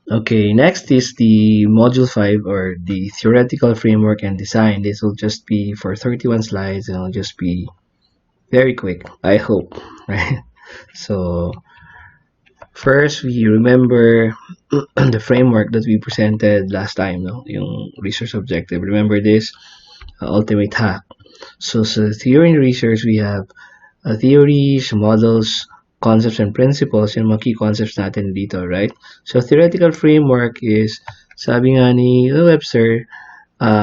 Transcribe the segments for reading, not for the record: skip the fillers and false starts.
Okay, next is the module 5 or the theoretical framework and design. This will just be for 31 slides and it'll just be very quick, I hope, right? So, first we remember the framework that we presented last time, no? Yung research objective. Remember this? Ultimate hack. So theory and research, we have theories, models, concepts, and principles. Yung mga key concepts natin dito, right? So theoretical framework is, sabi nga ni Webster,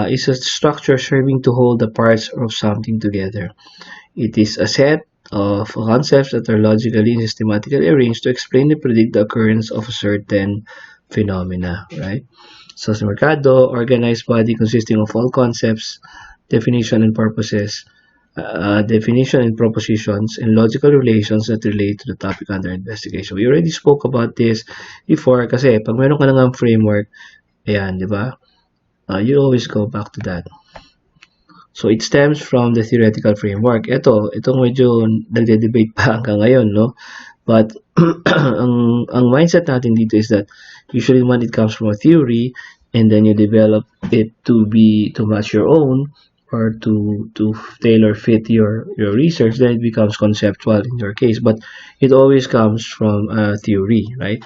is a structure serving to hold the parts of something together. It is a set of concepts that are logically and systematically arranged to explain and predict the occurrence of a certain phenomena, right? So sa Mercado, organized body consisting of all concepts, definition and purposes, definition and propositions, and logical relations that relate to the topic under investigation. We already spoke about this before kasi pag meron ka ng framework, ayan, di ba? You always go back to that. So it stems from the theoretical framework. Itong medyo nagde-debate pa hanggang ngayon, no? But ang mindset natin dito is that usually when it comes from a theory and then you develop it to match your own or to tailor fit your research, then it becomes conceptual in your case. But it always comes from a theory, right?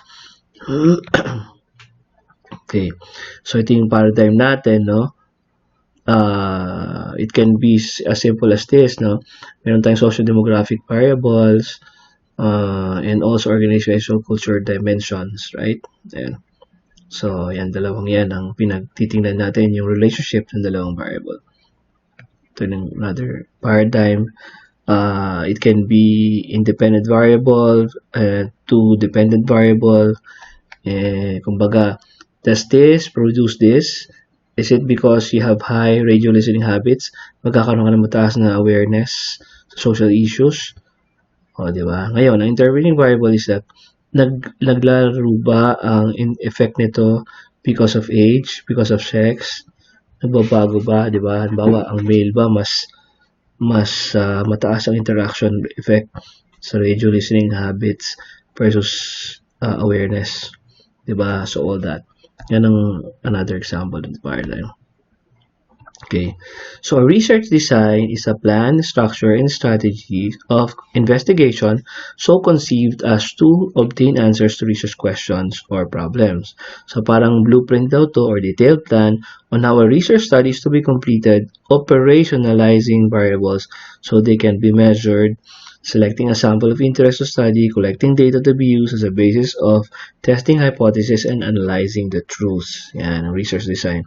Okay. So ito yung paradigm natin, no? It can be as simple as this, no? Meron tayong socio-demographic variables, and also organizational culture dimensions, right? Ayan. So, yan, dalawang yan ang pinagtitingnan natin, yung relationship ng dalawang variable. Ito yung another paradigm. It can be independent variable, two dependent variable. Kumbaga, does this produce this? Is it because you have high radio listening habits? Magkakaroon ka ng mataas na awareness sa social issues? O, di ba? Ngayon, ang intervening variable is that naglaro ba ang effect nito because of age, because of sex? Nagbabago ba, di ba? Halimbawa, ang male ba mas mataas ang interaction effect sa radio listening habits versus awareness, di ba? So all that. Yan ang another example of the paradigm. Okay, so a research design is a plan, structure, and strategy of investigation so conceived as to obtain answers to research questions or problems. So parang blueprint daw to or detailed plan on how a research study is to be completed, operationalizing variables so they can be measured, selecting a sample of interest to study, collecting data to be used as a basis of testing hypothesis, and analyzing the truth. Yan, ang research design.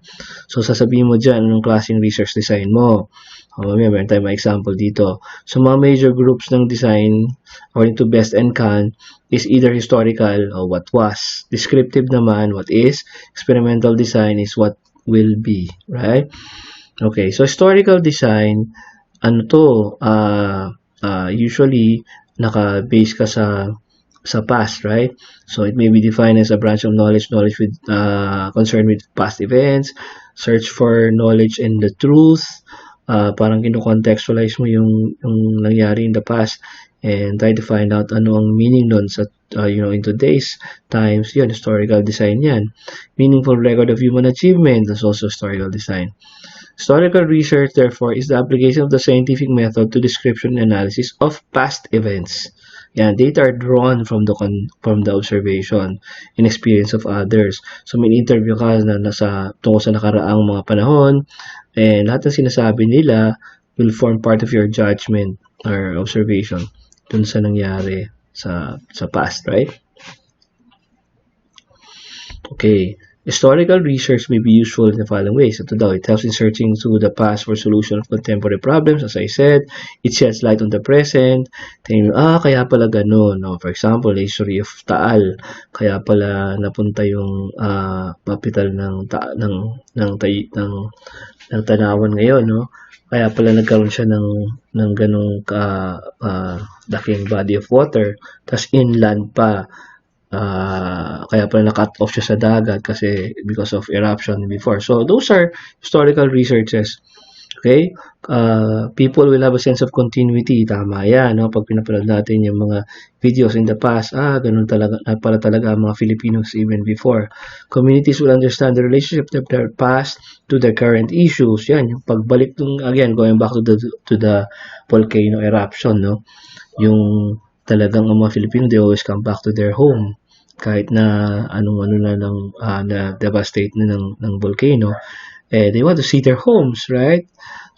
So, sasabihin mo dyan, anong klaseng research design mo? Mamaya, meron tayong mga example dito. So, mga major groups ng design, according to Best and Kahn, is either historical or what was. Descriptive naman, what is. Experimental design is what will be. Right? Okay, so historical design, ano to, usually naka-base ka sa past, right? So it may be defined as a branch of knowledge with concerned with past events, search for knowledge and the truth, parang kino-contextualize mo yung nangyari in the past and try to find out ano ang meaning nun sa in today's times. Yun, historical design yan. Meaningful record of human achievement, that's also historical design. Historical research, therefore, is the application of the scientific method to description and analysis of past events. Yan, data are drawn from the observation and experience of others. So may interview ka na tungkol sa nakaraang mga panahon, and lahat ng sinasabi nila will form part of your judgment or observation dun sa nangyari sa past, right? Okay. Historical research may be useful in the following ways. Ito daw, it helps in searching through the past for solution of contemporary problems. As I said, it sheds light on the present. Tingin mo, kaya pala ganun. No? For example, the history of Taal. Kaya pala napunta yung capital ng Tanawan ngayon. No? Kaya pala nagkaroon siya ng ganung laking body of water. Tas inland pa. Kaya pala na-cut off siya sa dagat kasi because of eruption before. So those are historical researches Okay? People will have a sense of continuity. Tama yan, no? Pag pinapanood natin yung mga videos in the past, ganun talaga, pala talaga ang mga Filipinos even before. Communities will understand the relationship of their past to their current issues. Yan, yung pagbalik ng, again, going back to the volcano eruption, no? Yung talagang ang mga Filipino, they always come back to their home kahit na anong-ano na na devastate na ng volcano, they want to see their homes, right?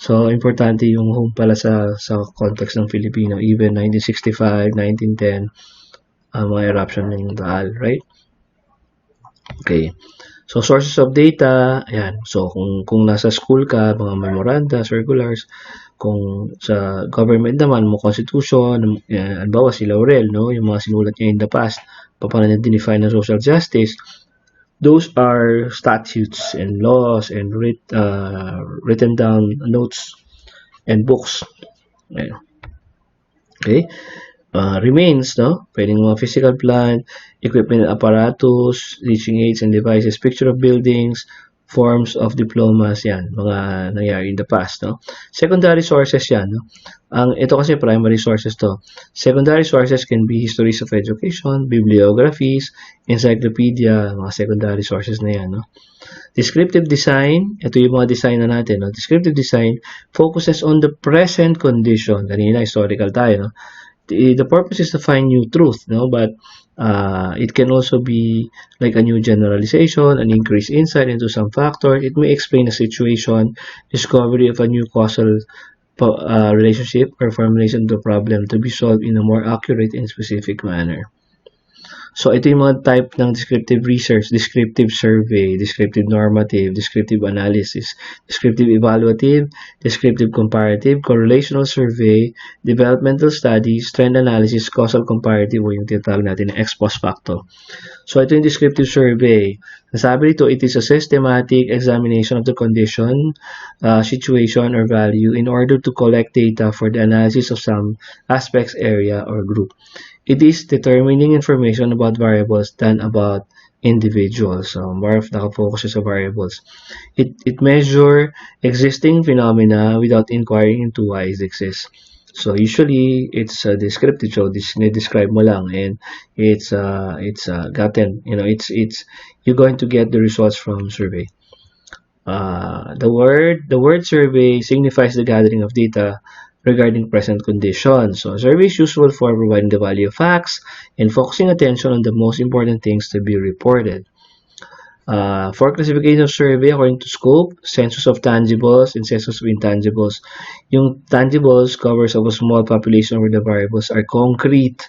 So, importante yung home pala sa context ng Filipino, even 1965, 1910, mga eruption ng Taal, right? Okay. So, sources of data, ayan. So, kung nasa school ka, mga memoranda, circulars, kung sa government naman, mo constitution, halimbawa si Laurel, no? Yung mga sinulat niya in the past, paano niya define ng social justice, those are statutes and laws and written down notes and books. Ayan. Okay? Remains, no? Pwedeng mga physical plant, equipment and apparatus, teaching aids and devices, picture of buildings, forms of diplomas, yan, mga nangyari in the past, no? Secondary sources yan, no? Ito kasi primary sources to. Secondary sources can be histories of education, bibliographies, encyclopedia, mga secondary sources na yan, no? Descriptive design, ito yung mga design na natin, no? Descriptive design focuses on the present condition. Kanina, historical tayo, no? The purpose is to find new truth, no? But it can also be like a new generalization, an increased insight into some factor. It may explain a situation, discovery of a new causal relationship, or formulation of the problem to be solved in a more accurate and specific manner. So, ito yung mga type ng descriptive research, descriptive survey, descriptive normative, descriptive analysis, descriptive evaluative, descriptive comparative, correlational survey, developmental studies, trend analysis, causal comparative, o yung tinatawag natin na ex post facto. So, ito yung descriptive survey. Nasabi dito, it is a systematic examination of the condition, situation, or value in order to collect data for the analysis of some aspects, area, or group. It is determining information about variables than about individuals. So, more of nakafocus sa variables. It measure existing phenomena without inquiring into why it exists. So, usually, it's descriptive. So, describe mo lang, and it's gotten, you're going to get the results from survey. The word survey signifies the gathering of data regarding present conditions. So, survey is useful for providing the value of facts and focusing attention on the most important things to be reported. For classification of survey according to scope, census of tangibles and census of intangibles. Yung tangibles covers of a small population where the variables are concrete.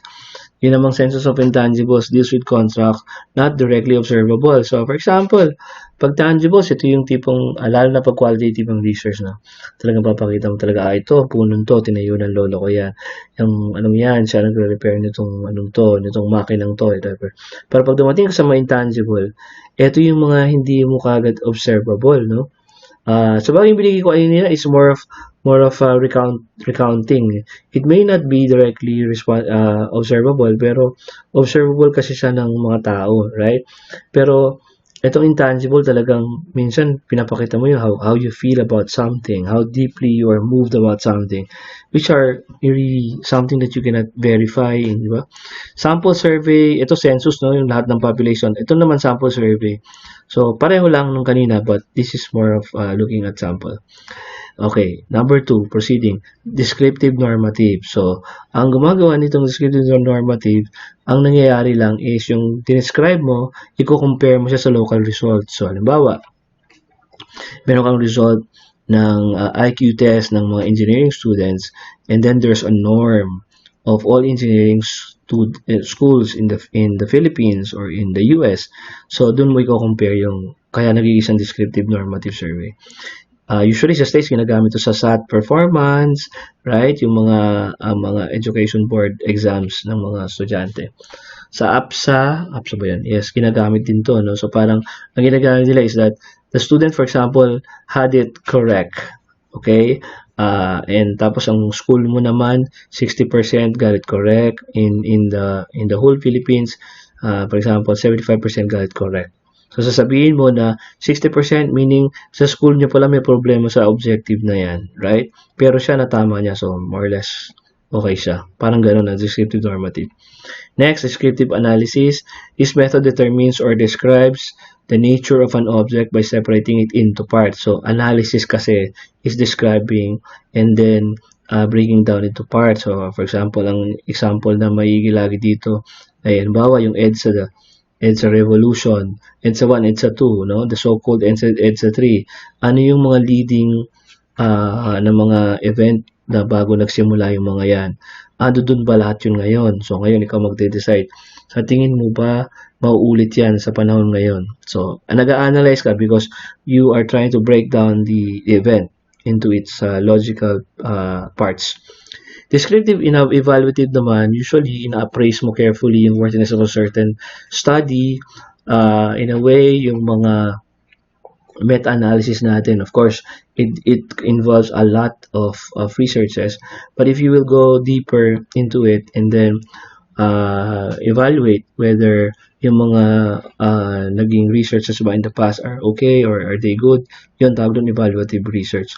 Yun namang census of intangibles deals with contract not directly observable. So, for example, pag tangibles, ito yung tipong, lalo na pag qualitative ang research na talagang papakita mo talaga, ito, punong to, tinayo ng lolo ko yan. Yung, anong yan, siya nagre-repair nitong, nitong makinang to, whatever. Pero pag dumating ka sa mga intangible, ito yung mga hindi mo kagad observable, no? So bagay yung binigay ko ay nila is more of recounting. It may not be directly observable, pero observable kasi siya ng mga tao, right? Pero itong intangible talagang minsan pinapakita mo yung how you feel about something, how deeply you are moved about something, which are really something that you cannot verify, di ba? Sample survey, ito census, no, yung lahat ng population. Ito naman sample survey. So, pareho lang nung kanina, but this is more of looking at sample. Okay, number 2, proceeding. Descriptive normative. So, ang gumagawa nitong descriptive normative, ang nangyayari lang is yung describe mo, i-compare mo siya sa local results. So, halimbawa, meron kang result ng IQ test ng mga engineering students, and then there's a norm of all engineering schools in the Philippines or in the US. So, dun mo i-compare yung, kaya nagiging isang descriptive normative survey. Usually sa states ginagamit ito sa SAT performance, right? Yung mga education board exams ng mga estudyante. Sa APSA ba yan? Yes, ginagamit din to, no? So parang ang ginagamit nila is that the student, for example, had it correct. Okay? And tapos ang school mo naman 60% got it correct in the whole Philippines. For example, 75% got it correct. So, sasabihin mo na 60% meaning sa school niya pala may problema sa objective na yan, right? Pero siya natama niya, so more or less okay siya. Parang ganun na descriptive normative. Next, descriptive analysis. This method determines or describes the nature of an object by separating it into parts. So, analysis kasi is describing and then breaking down into parts. So, for example, ang example na maigilagi dito ay, halimbawa, yung EDSA revolution, EDSA 1, EDSA 2, no? The so-called EDSA 3. Ano yung mga leading na mga event na bago nagsimula yung mga yan? Doon ba lahat yun ngayon? So, ngayon ikaw magde-decide. Sa tingin mo ba mauulit yan sa panahon ngayon? So, nag-a-analyze ka because you are trying to break down the event into its logical parts. Descriptive evaluative naman, usually ina-appraise mo carefully yung worthiness of a certain study. In a way, yung mga meta-analysis natin, of course, it involves a lot of researches, but if you will go deeper into it and then evaluate whether yung mga naging researches ba in the past are okay or are they good, yun tawag doon evaluative research.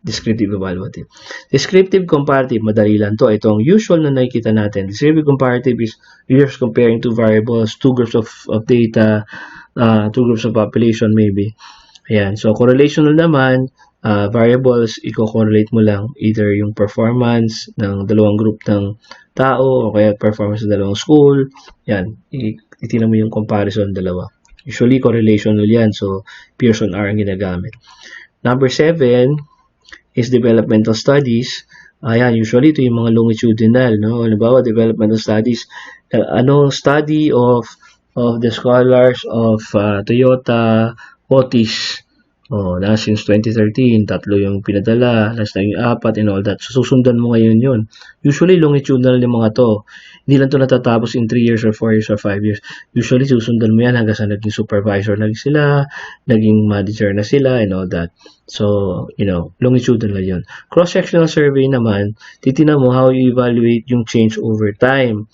Descriptive evaluative. Descriptive comparative, madali lang to. Itong usual na nakikita natin. Descriptive comparative is you're comparing two variables, two groups of data, two groups of population maybe. Ayan. So, correlational naman, variables, i-correlate mo lang either yung performance ng dalawang group ng tao o kaya performance ng dalawang school. Yan. Itingnan mo yung comparison ng dalawa. Usually, correlational yan. So, Pearson R ang ginagamit. Number 7 is developmental studies. Ayan, usually ito yung mga longitudinal, no? Halimbawa, developmental studies. Anong study of the scholars of Toyota, Otis, since 2013, 3 yung pinadala, last na yung 4 and all that. So, susundan mo ngayon yun. Usually, longitudinal yung mga to. Hindi lang to natatapos in 3 years or 4 years or 5 years. Usually, susundan mo yan hanggang sa naging supervisor na sila, naging manager na sila, and all that. So, longitudinal yun. Cross-sectional survey naman, titignan mo how you evaluate yung change over time.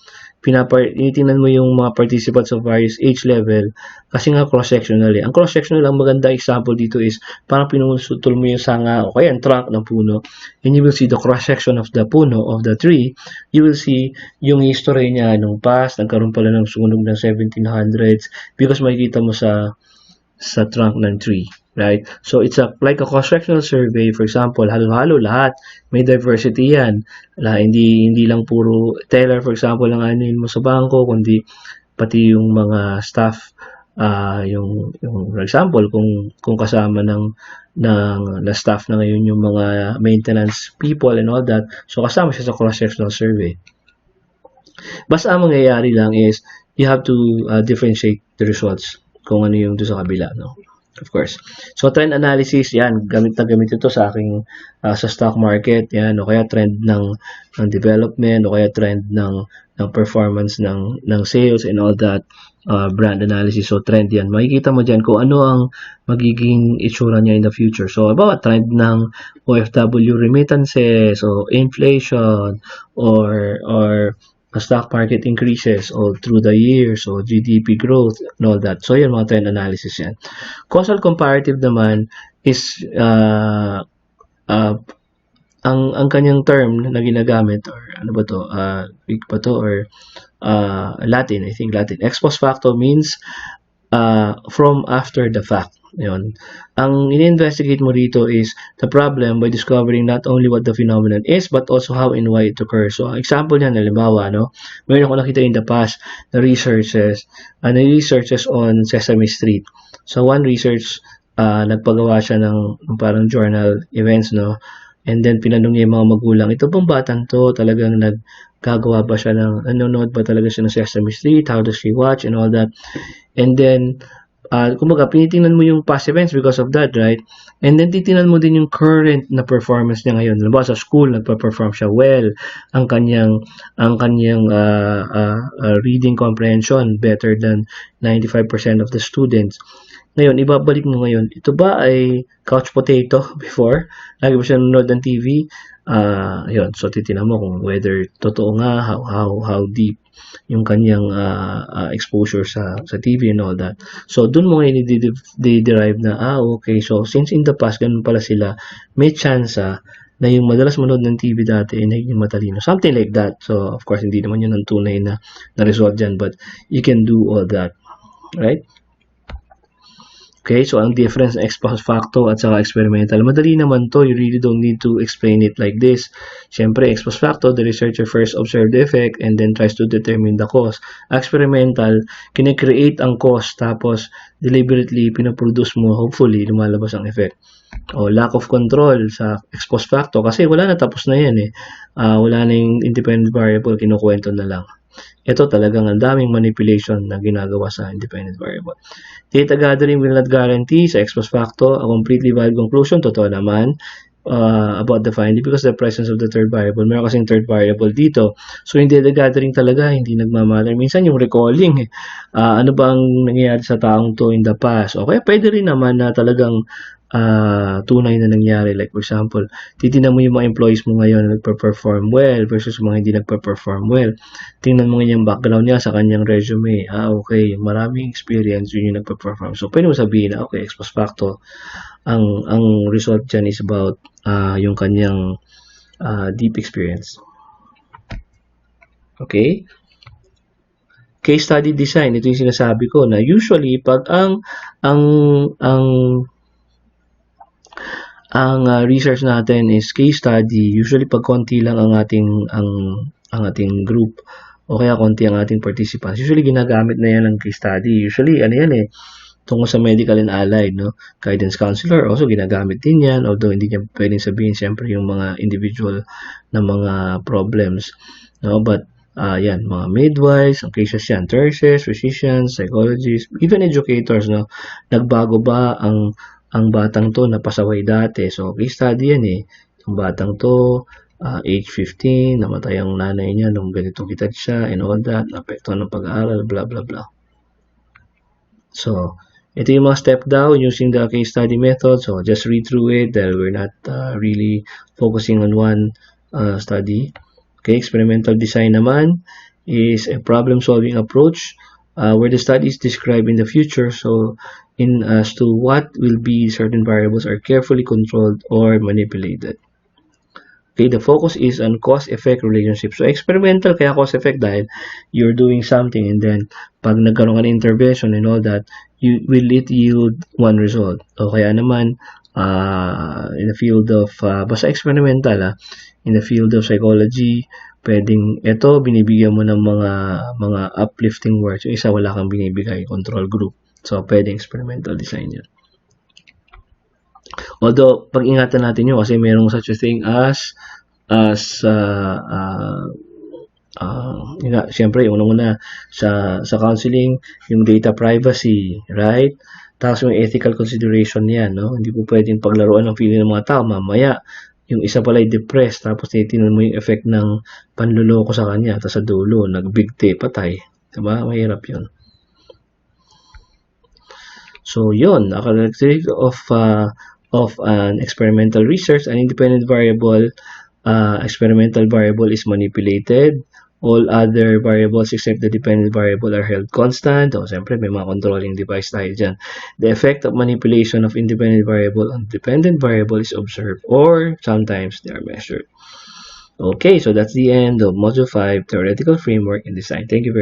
Tinitingnan mo yung mga participants of various age level kasi nga cross-sectional eh. Ang cross-sectional, ang maganda example dito is parang pinusutol mo yung sanga o kaya ang trunk ng puno and you will see the cross-section of the puno, of the tree. You will see yung history niya nung past, nagkaroon pala ng sunog ng 1700s because makikita mo sa trunk ng tree. Right? So, it's like a cross-sectional survey. For example, halo-halo lahat. May diversity yan. Hindi lang puro teller, for example, ang anuin mo sa bangko, kundi pati yung mga staff, yung for example, kung kasama ng staff na ngayon yung mga maintenance people and all that. So, kasama siya sa cross-sectional survey. Basta ang mangyayari lang is, you have to differentiate the results kung ano yung doon sa kabila, no? Of course. So, trend analysis, yan, gamit na gamit ito sa aking, sa stock market, yan, o kaya trend ng development, o kaya trend ng performance ng sales and all that, brand analysis. So, trend yan. Makikita mo dyan kung ano ang magiging itsura niya in the future. So, about trend ng OFW remittances, o inflation, or stock market increases all through the years, so GDP growth and all that. So, yan mga trend analysis yan. Causal comparative naman is ang kanyang term na ginagamit or ano ba to? Greek ba to or Latin, I think Latin. Ex post facto means from after the fact. Yun. Ang in-investigate mo dito is the problem by discovering not only what the phenomenon is but also how and why it occurs. So, example niyan, halimbawa, no? Mayroon ko nakita in the past na researches on Sesame Street. So, one research, nagpagawa siya ng parang journal events, no? And then, pinanong niya yung mga magulang, ito pong batang to, talagang nagkagawa ba siya nanonood ba talaga siya ng Sesame Street? How does she watch? And all that. And then, kumbaga, pinitingnan mo yung past events because of that, right? And then, titingnan mo din yung current na performance niya ngayon. Halimbawa, sa school, nagpa-perform siya well. Ang kanyang reading comprehension better than 95% of the students. Ngayon, ibabalik mo ngayon, ito ba ay couch potato before? Lagi ba siya nanonood ng TV? Yun. So, titingnan mo kung whether totoo nga, how deep yung kanyang exposure sa TV and all that. So, dun mo ngayon i-derive na, okay, so since in the past, ganun pala sila, may chance na yung madalas manood ng TV dati ay naging matalino. Something like that. So, of course, hindi naman yun ang tunay na result dyan, but you can do all that. Right? Okay, so ang difference ng ex post facto at saka experimental, madali naman to. You really don't need to explain it like this. Siyempre, ex post facto, the researcher first observed the effect and then tries to determine the cause. Experimental, kine-create ang cause tapos deliberately pinaproduce mo, hopefully, lumalabas ang effect. O lack of control sa ex post facto kasi wala na, tapos na yan eh. Wala na yung independent variable, kinukwento na lang. Ito talagang ang daming manipulation na ginagawa sa independent variable. Data gathering will not guarantee sa ex post facto a completely valid conclusion. Totoo naman about the finding because the presence of the third variable. Meron kasing third variable dito. So, yung data gathering talaga, hindi nagmamatter. Minsan yung recalling, ano ba ang nangyayari sa taong to in the past? Okay, pwede rin naman na talagang tunay na nangyari. Like, for example, titignan mo yung mga employees mo ngayon na nagpa-perform well versus mga hindi nagpa-perform well. Tingnan mo ngayon yung background niya sa kanyang resume. Okay, maraming experience yun yung nagpa-perform. So, pwede mo sabihin na, okay, ex post facto, ang result dyan is about yung kanyang deep experience. Okay? Case study design, ito yung sinasabi ko na usually pag ang research natin is case study, usually pag konti lang ang ating group o kaya konti ang ating participants, usually ginagamit na yan ng case study. Usually, ano yan eh, tungkol sa medical and allied, no? Guidance counselor, also ginagamit din yan, although hindi niya pwedeng sabihin siyempre yung mga individual na mga problems, no? But, yan, mga midwives, ang cases yan, nurses, physicians, psychologists, even educators, no? Nagbago ba ang batang to na pasaway dati? So, case study yan eh. Yung batang to, age 15, namatay ang nanay niya nung ganitong edad siya, and all that, napektuhan ng pag-aaral, blah, blah, blah. So, ito yung mga step down using the case study method. So, just read through it dahil we're not really focusing on one study. Okay, experimental design naman is a problem-solving approach where the study is described in the future. So, as to what will be certain variables are carefully controlled or manipulated. Okay, the focus is on cause-effect relationship. So, experimental kaya cause-effect dahil you're doing something and then pag nagkaroon ka ng intervention and all that, will it yield one result? O kaya naman, in the field of, basta experimental, in the field of psychology, pwedeng, ito, binibigyan mo ng mga uplifting words. Yung isa, wala kang binibigay, control group. So, pwedeng experimental design yun. Although, pag-ingatan natin yun kasi mayroong such a thing as siyempre, una sa counseling, yung data privacy, right? Tapos yung ethical consideration yan, no? Hindi po pwedeng paglaruan ng feeling ng mga tao. Mamaya, yung isa pala ay depressed, tapos tinitingnan mo yung effect ng panluloko sa kanya, tapos sa dulo, nagbigti, patay. Diba? Mahirap yun. So, yun, a characteristic of an experimental research, an independent variable, experimental variable is manipulated. All other variables except the dependent variable are held constant. O, siyempre, may mga controlling device tayo dyan. The effect of manipulation of independent variable on dependent variable is observed or sometimes they are measured. Okay, so that's the end of Module 5, Theoretical Framework and Design. Thank you very much.